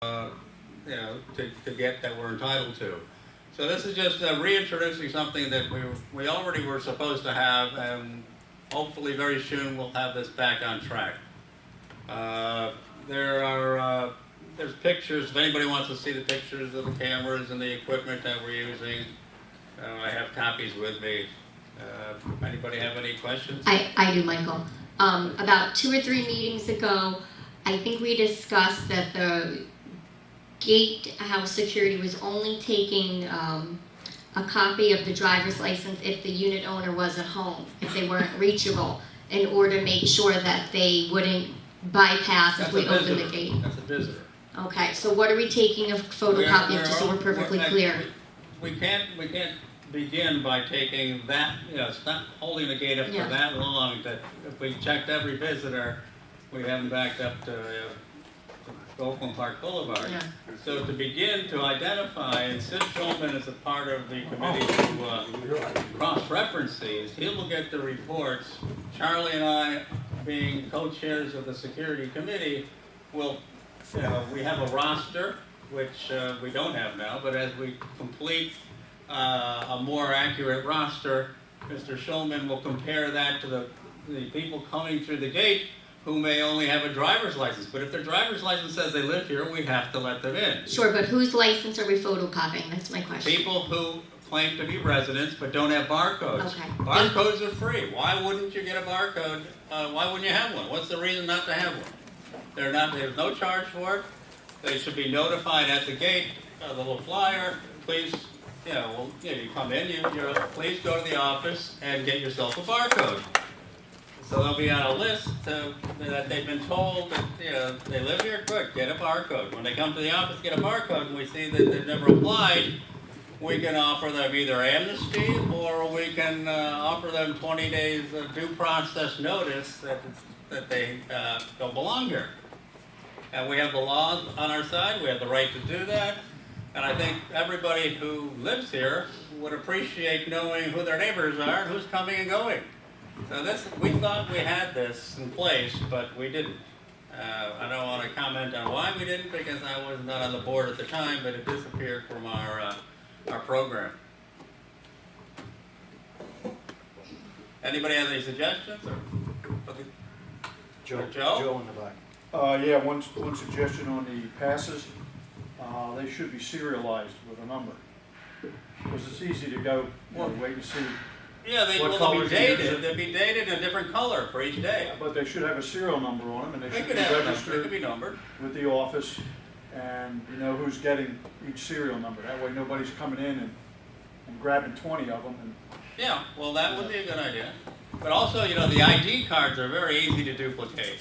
to get that we're entitled to. So this is just reintroducing something that we already were supposed to have, and hopefully very soon we'll have this back on track. There's pictures. If anybody wants to see the pictures of the cameras and the equipment that we're using, I have copies with me. Anybody have any questions? I do, Michael. About 2 or 3 meetings ago, I think we discussed that the gatehouse security was only taking a copy of the driver's license if the unit owner wasn't home, if they weren't reachable, in order to make sure that they wouldn't bypass if we open the gate. That's a visitor. Okay, so what are we taking a photocopy of, just so we're perfectly clear? We can't begin by taking that, it's not holding the gate up for that long, that if we checked every visitor, we haven't backed up to Oakland Park Boulevard. Yeah. So to begin to identify, and Sid Schulman is a part of the committee to cross-reference these, he will get the reports. Charlie and I, being co-chairs of the security committee, will, we have a roster, which we don't have now, but as we complete a more accurate roster, Mr. Schulman will compare that to the people coming through the gate who may only have a driver's license. But if their driver's license says they live here, we have to let them in. Sure, but whose license are we photocopying? That's my question. People who claim to be residents but don't have barcodes. Okay. Barcodes are free. Why wouldn't you get a barcode? Why wouldn't you have one? What's the reason not to have one? There's no charge for it. They should be notified at the gate, a little flyer. Please, you come in, please go to the office and get yourself a barcode. So they'll be on a list that they've been told that they live here. Good, get a barcode. When they come to the office, get a barcode, and we see that they've never applied, we can offer them either amnesty or we can offer them 20 days of due process notice that they don't belong here. And we have the law on our side. We have the right to do that. And I think everybody who lives here would appreciate knowing who their neighbors are and who's coming and going. So we thought we had this in place, but we didn't. I don't want to comment on why we didn't, because I was not on the board at the time, but it disappeared from our program. Anybody have any suggestions? Joe in the back. Yeah, one suggestion on the passes. They should be serialized with a number, because it's easy to go wait and see. Yeah, they'll be dated. They'll be dated in a different color for each day. But they should have a serial number on them, and they should be registered. They could be registered numbered with the office, and you know who's getting each serial number. That way nobody's coming in and grabbing 20 of them. And yeah, well, that would be a good idea. But also, the ID cards are very easy to duplicate.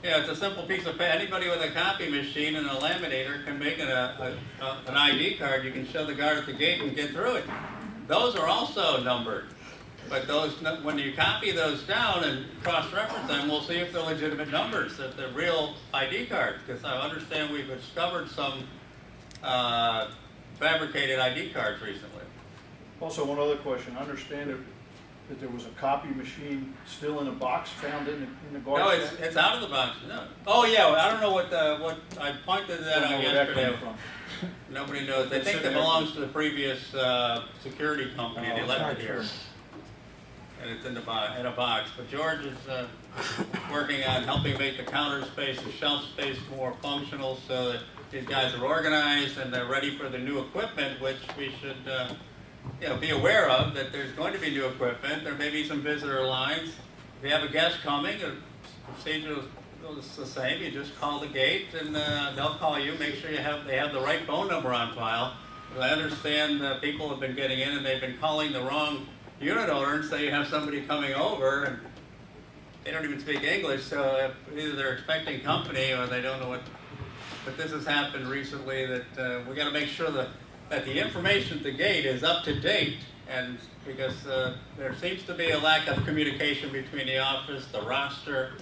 It's a simple piece of paper. Anybody with a copy machine and a laminator can make an ID card. You can show the guard at the gate and get through it. Those are also numbered. But when you copy those down and cross-reference them, we'll see if they're legitimate numbers, if they're real ID cards. Because I understand we've discovered some fabricated ID cards recently. also, one other question. I understand that there was a copy machine still in a box found in the guard. No, it's out of the box. No. Oh yeah, I don't know what I pointed that out yesterday. Nobody knows. They think it belongs to the previous security company. They left it here. And it's in a box. But George is working on helping make the counter space, the shelf space more functional, so that these guys are organized and they're ready for the new equipment, which we should be aware of, that there's going to be new equipment. There may be some visitor lines. If you have a guest coming, the procedure is the same. You just call the gate and they'll call you. Make sure they have the right phone number on file. I understand people have been getting in and they've been calling the wrong unit owner and say you have somebody coming over, and they don't even speak English, so either they're expecting company or they don't know what. But this has happened recently, that we got to make sure that the information at the gate is up to date, and because there seems to be a lack of communication between the office, the roster,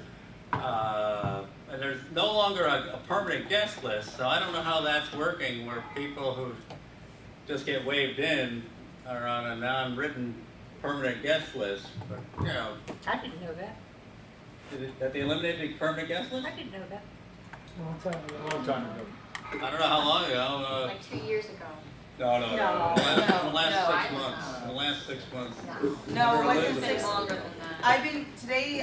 and there's no longer a permanent guest list, so I don't know how that's working, where people who just get waved in are on a non-written permanent guest list. But, I didn't know that. that they eliminated the permanent guest list? I didn't know that. A long time ago. I don't know how long ago. Like 2 years ago. No. No, The last no, 6 months. The last 6 months. No, it wasn't It's been 6 longer than that.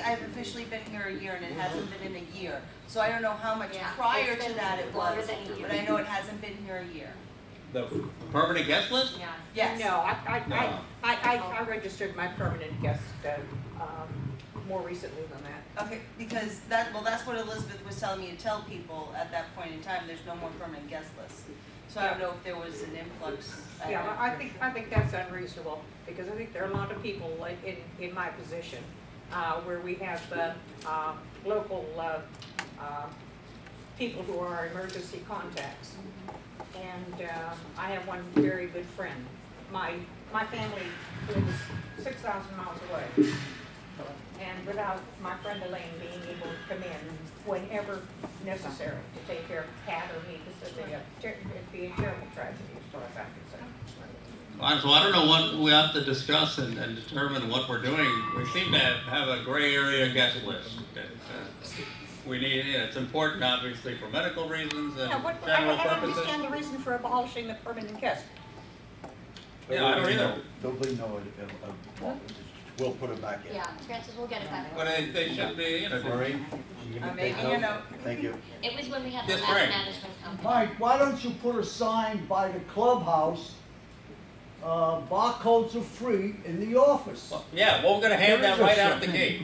I've officially been here a year and it hasn't been in a year. So I don't know how much Yeah, prior it's to been that it longer was, than a year. but I know it hasn't been here a year. The permanent guest list? Yeah. Yes. No, No. I registered my permanent guest, more recently than that. Okay, because that's what Elizabeth was telling me to tell people at that point in time, there's no more permanent guest lists. So I don't know if there was an influx. Yeah, I think that's unreasonable, because I think there are a lot of people like in my position, where we have local people who are our emergency contacts. And I have one very good friend. My family lives 6,000 miles away. And without my friend Elaine being able to come in whenever necessary to take care of Pat or me, this would be a terrible tragedy as far as I'm concerned. So I don't know what we have to discuss and determine what we're doing. We seem to have a gray area guest list. We need, it's important obviously for medical reasons and I general don't purposes. understand the reason for abolishing the permanent guest. Yeah, I don't either. Nobody know it. We'll put it back in. Yeah, chances we'll get it back. But they should be, Marie, you can Maybe, take you note. know. Thank you. It was when we had the Yes, last Frank. management company. Mike, why don't you put a sign by the clubhouse, barcodes are free in the office? yeah, well, we're gonna hand There that is a right out the sign. gate.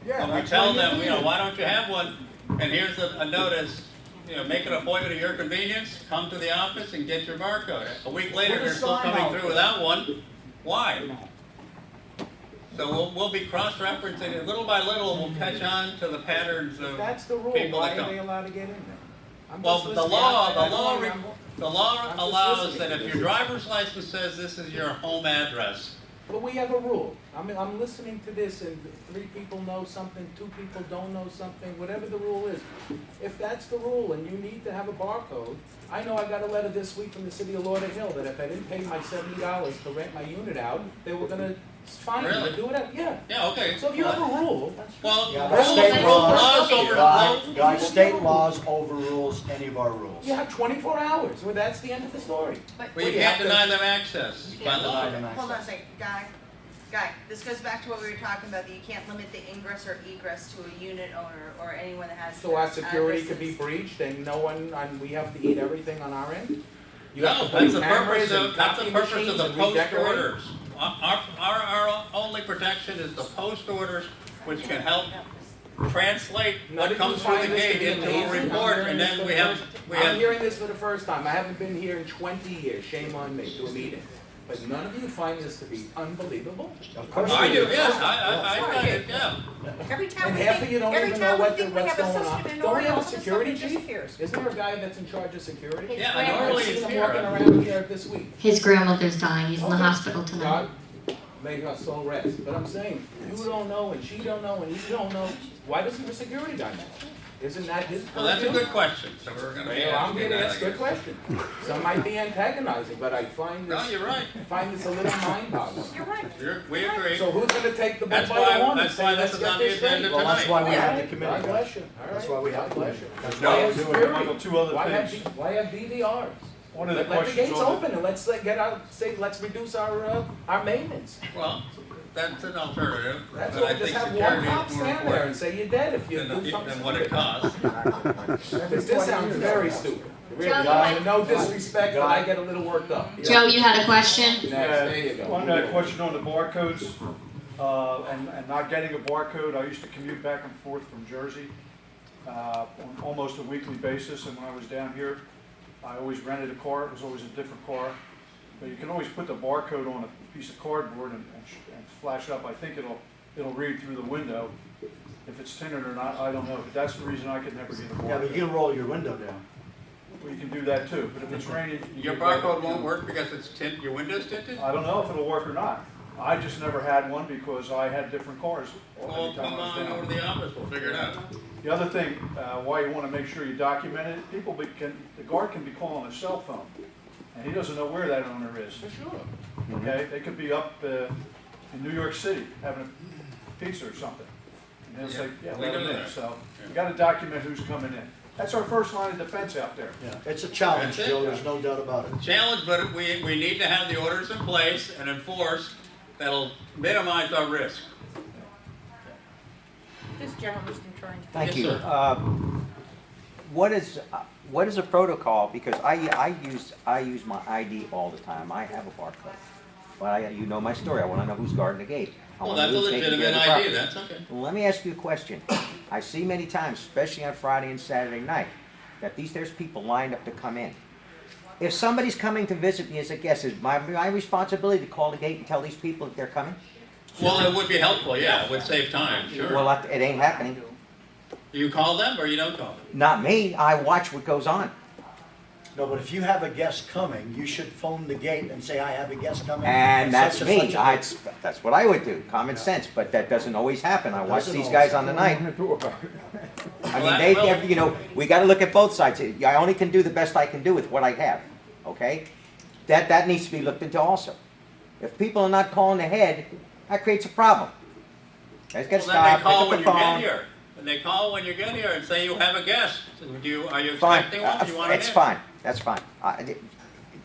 Yeah, And we that's tell what them, you you know, need. why don't you have one? And here's a notice, you know, make an appointment at your convenience, come to the office and get your barcode. A week later, Put a they're still sign coming out through there. without one. Why? So we'll be cross-referencing it. Little by little, we'll catch on to the patterns If of that's the rule, people why that are they come. allowed to get in there? I'm Well, just the listening. law, I the don't law, remember. the law I'm just allows listening that to if this. your driver's license says this is your home address, But we have a rule. I'm listening to this and 3 people know something, 2 people don't know something, whatever the rule is. If that's the rule and you need to have a barcode, I know I got a letter this week from the city of Lauderhill that if I didn't pay my $70 to rent my unit out, they were gonna fine me Really? or do it. Yeah. yeah, okay. So if you have a rule, that's Well, Yeah, rules, the state laws over Guys, state laws overrules any of our rules. you have 24 hours. Well, that's the end of the story. But well, you you can't have to- deny them access. You can't by law. deny them hold on a access. second, Guy, this goes back to what we were talking about, that you can't limit the ingress or egress to a unit owner or anyone that has. So our security could be addresses. breached and no one, and we have to eat everything on our end? You have No, to put that's the cameras purpose and of, that's the copy purpose of machines the and post redecorate? orders. Our only protection is the post orders, which can help translate None what of comes you through the find this to gate be into a amazing? I'm report, hearing and this then for we the have, first- we I'm have, hearing this for the first time. I haven't been here in 20 years. Shame on me to a meeting. But none of you find this to be unbelievable? Of course I we do, do. yes, I find it, yeah. Every time And we half of think, you don't every even know time we what's think we have a going on. system in Don't order, we have all a of a sudden security it chief? disappears. Isn't there a guy that's in charge of security? Yeah, His normally I've it's seen him here. walking around here this week. His grandmother's dying. He's in the Okay. hospital tonight. God, may her soul rest. But I'm saying, you don't know, and she don't know, and you don't know. Why doesn't the security guy know? Isn't that his purview? Well, that's a good question, so we're gonna be Well, I'm asking gonna that, I ask a guess. question. Some might be antagonizing, but I find No, this, you're right, a little mind-boggling. You're right. we agree. So who's gonna take the bull That's by the why- horn and that's say, why let's this is get on the this straight? agenda Well, that's why we have the God committee. bless you. All That's right. why we have God the bless committee. you. That's No, Why why have we're security? Michael, 2 other Why have, things. why have DVRs? One of the Let the questions gates on open and let's get out, say, let's reduce our maintenance. Well, that's an alternative, That's but all, I just think have one security cop is more stand there and important say you're dead if you do than something what it stupid. costs. Because this sounds very stupid. Really, Joe, and no disrespect, but I get a little worked up. Joe, you had a question? Next, there you go. One question on the barcodes, and not getting a barcode. I used to commute back and forth from Jersey on almost a weekly basis, and when I was down here, I always rented a car. It was always a different car. But you can always put the barcode on a piece of cardboard and flash up. I think it'll read through the window. If it's tinted or not, I don't know. But that's the reason I could never get a Yeah, but barcode. you can roll your window down. Well, you can do that too. But if it's raining, you Your get right- barcode won't work because it's tint, your window's tinted? I don't know if it'll work or not. I just never had one because I had different cars Well, every time come I was on over to down. the office, we'll figure it out. The other thing, why you want to make sure you document it, the guard can be calling a cell phone, and he doesn't know where that owner is. For sure. Okay, they could be up in New York City having a pizza or something. And they'll say, yeah, we let know them in. that. So Yeah. you got to document who's coming in. That's our first line of defense out there. Yeah, it's a challenge, That's it. Joe, there's no doubt about it. Challenge, but we need to have the orders in place and enforced that'll minimize our risk. This gentleman's been trying to. Thank Yes, you. sir. What is a protocol? Because I use my ID all the time. I have a barcode. But you know my story. I want to know who's guarding the gate. I Well, wanna that's a know who's taking care legitimate of the idea, property. that's okay. Well, let me ask you a question. I see many times, especially on Friday and Saturday night, that there's people lined up to come in. If somebody's coming to visit me as a guest, is my responsibility to call the gate and tell these people that they're coming? Well, it would be helpful, yeah, it would save time, sure. Well, it ain't happening. You call them or you don't call them? Not me. I watch what goes on. No, but if you have a guest coming, you should phone the gate and say, I have a guest coming. And at that's such and me. such a date." That's what I would do. Common sense, but that doesn't always happen. I watch Doesn't these always guys on the night. I Well, mean, you know, we got to look at both sides. I only can do the best I can do with what I have. Okay, that needs to be looked into also. If people are not calling ahead, that creates a problem. Guys got to Well, then they stop, call pick when up you the get phone. here. And they call when you get here and say you have a guest. Are you Fine, expecting one? Do you want it it's in? fine. That's fine.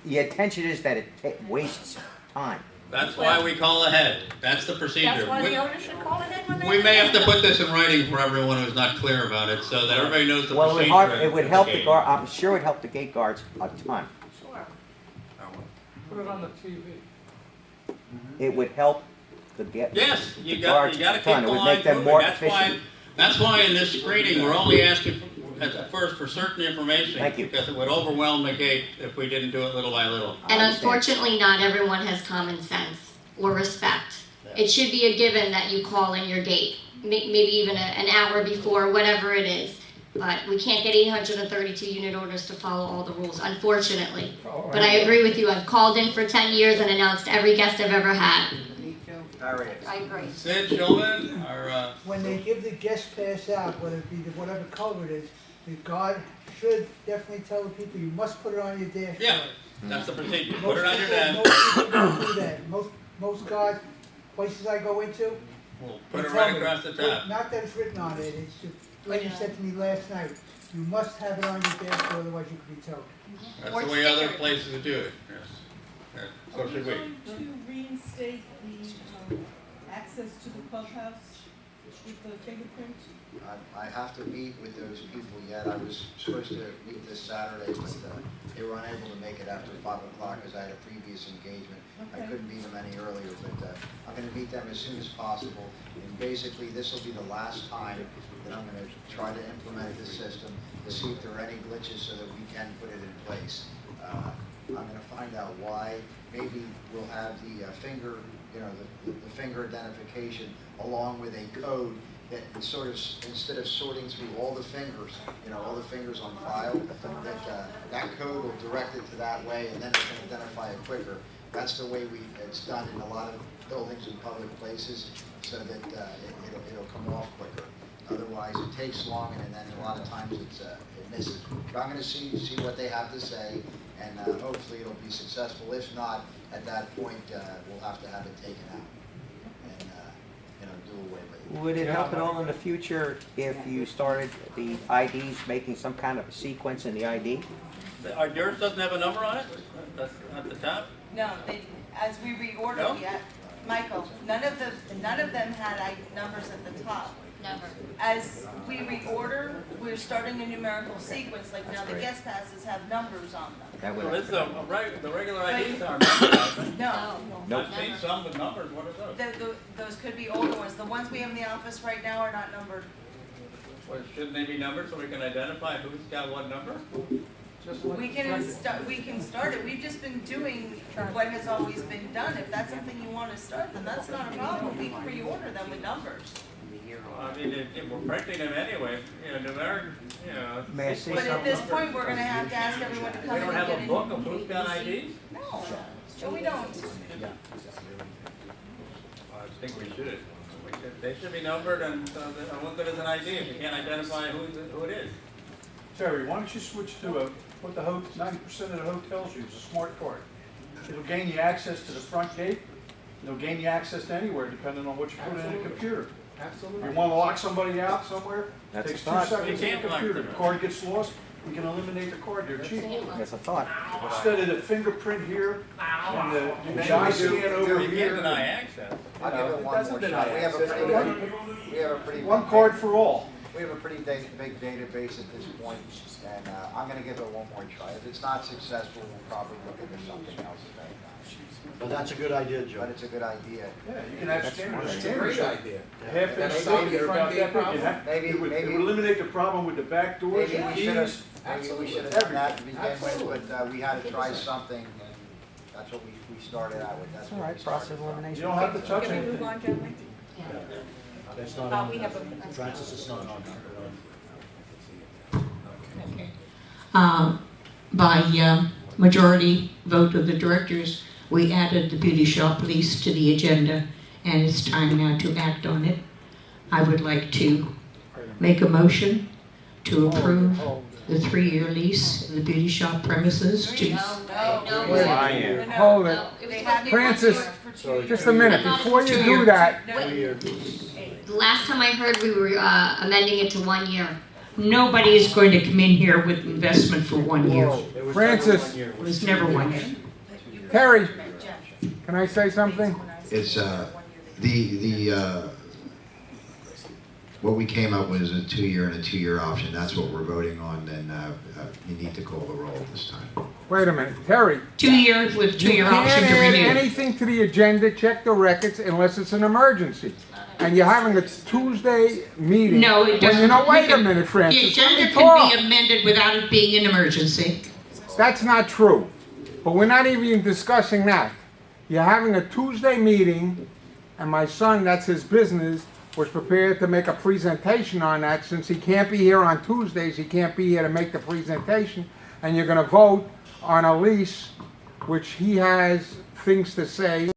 The intention is that it wastes time. That's why we call ahead. That's the procedure. That's why the owner should call it in when they. We may have to put this in writing for everyone who's not clear about it, so that everybody knows the Well, procedure. it would help the guard. I'm sure it would help the gate guards a ton. Sure. Put it on the TV. It would help the get. Yes, you the got guards to keep a ton. the It would line make them moving. more That's why in this screening we're only asking at first for certain information. Thank you. Because it would overwhelm the gate if we didn't do it little by little. And I understand. unfortunately, not everyone has common sense or respect. It should be a given that you call in your gate, maybe even an hour before, whatever it is. But we can't get 832 unit orders to follow all the rules, unfortunately. But I agree with you, I've called in for 10 years and announced every guest I've ever had. I agree. Sid, Shulman, or, When they give the guest pass out, whether it be whatever color it is, the guard should definitely tell the people, you must put it on your dashboard. yeah, that's the procedure. Put Most it on your people- desk. Most people don't do that. Most guards, places I go into, We'll put they it tell right me, across the top. not that it's written on it, it's just, like you said to me last night, you must have it on your dashboard, otherwise you could be towed. That's Or the way other sticker. places do it, yes. Yeah, So should we. Are we going to reinstate the access to the clubhouse with the fingerprint? I have to meet with those people yet. I was supposed to meet this Saturday, but they were unable to make it after 5 o'clock because I had a previous engagement. I Okay. couldn't meet them any earlier, but I'm going to meet them as soon as possible. And basically, this will be the last time that I'm going to try to implement this system to see if there are any glitches so that we can put it in place. I'm going to find out why. Maybe we'll have the finger, the finger identification along with a code that sort of, instead of sorting through all the fingers, all the fingers on file, that code will direct it to that way, and then it can identify it quicker. That's the way it's done in a lot of buildings and public places, so that it'll come off quicker. Otherwise, it takes long, and then a lot of times it misses. But I'm going to see what they have to say, and hopefully it'll be successful. If not, at that point, we'll have to have it taken out and do away with it. Would it help at all in the future if you started the IDs making some kind of a sequence in the ID? Yours doesn't have a number on it? That's at the top? No, as we reordered, No? Michael, none of them had numbers at the top. Never. As we reorder, we're starting a numerical sequence, like now the great. guest passes have numbers on them. That Well, would, it's the regular IDs aren't numbered. No, nope. I've seen some with numbers, what are those? those could be older ones. The ones we have in the office right now are not numbered. Well, shouldn't they be numbered so we can identify who's got what number? Just like We can start it. We've just been doing what has always been done. If that's something you want to start, then that's not a problem. We can reorder them with numbers. I mean, if we're printing them anyway, numeric, May I say But at this something? point, we're gonna have to ask everyone to We come in don't and have get a in. book of who's got IDs? No, so we don't. I think we should. They should be numbered and what good is an ID if you can't identify who it is? Terry, why don't you switch to what 90% of the hotels use, a smart card. It'll gain you access to the front gate. It'll gain you access to anywhere depending on what you put in the computer. Absolutely. You wanna lock somebody out somewhere? That's Takes a 2 thought. seconds You on can't the lock computer, them the out. card gets lost, we can eliminate the card, they're cheap. That's a thought. Instead of the fingerprint here, and the eye scan over You can't here. deny access. I'll give it It one doesn't more deny shot. We have a access. pretty One card for all. We have a pretty big database at this point, and I'm gonna give it one more try. If it's not successful, we'll probably look into something else at that time. Well, that's a good idea, But Joe. it's a good idea. Yeah, you can have That's scanners. smart. It's a great idea. Half That inch solve thing, your they're front about gate that big. problem? Maybe- It would maybe- eliminate the problem with the back doors Maybe and we should have, keys. maybe we should have done that to begin with, but we had to try something, and that's what we started out with. That's That's all what right, we process started from. elimination. You don't have to touch Can we move anything. on, gentlemen? That's not on, We have a. Francis, it's not on. By majority vote of the directors, we added the beauty shop lease to the agenda, and it's time now to act on it. I would like to make a motion to approve the 3-year lease of the beauty shop premises to... Hold No, it was They supposed had to be Francis, 1 year. Sorry, just Joe. a minute, before you do that, The last time I heard, we were amending it to 1 year. Nobody is going to come in here with investment for 1 year. It was Francis. never 1 year. It was never 1 year. Terry, can I say something? It's, what we came up with is a 2-year and a 2-year option. That's what we're voting on, and you need to call the roll this time. Wait a minute, Terry. 2 years with 2-year option to You can't add renew. anything to the agenda, check the records, unless it's an emergency. And you're having a Tuesday meeting. No, it doesn't. You know, wait a We can- minute, The Francis, let agenda me can talk. be amended without it being an emergency. That's not true. But we're not even discussing that. You're having a Tuesday meeting, and my son, that's his business, was prepared to make a presentation on that. Since he can't be here on Tuesdays, he can't be here to make the presentation, and you're gonna vote on a lease, which he has things to say.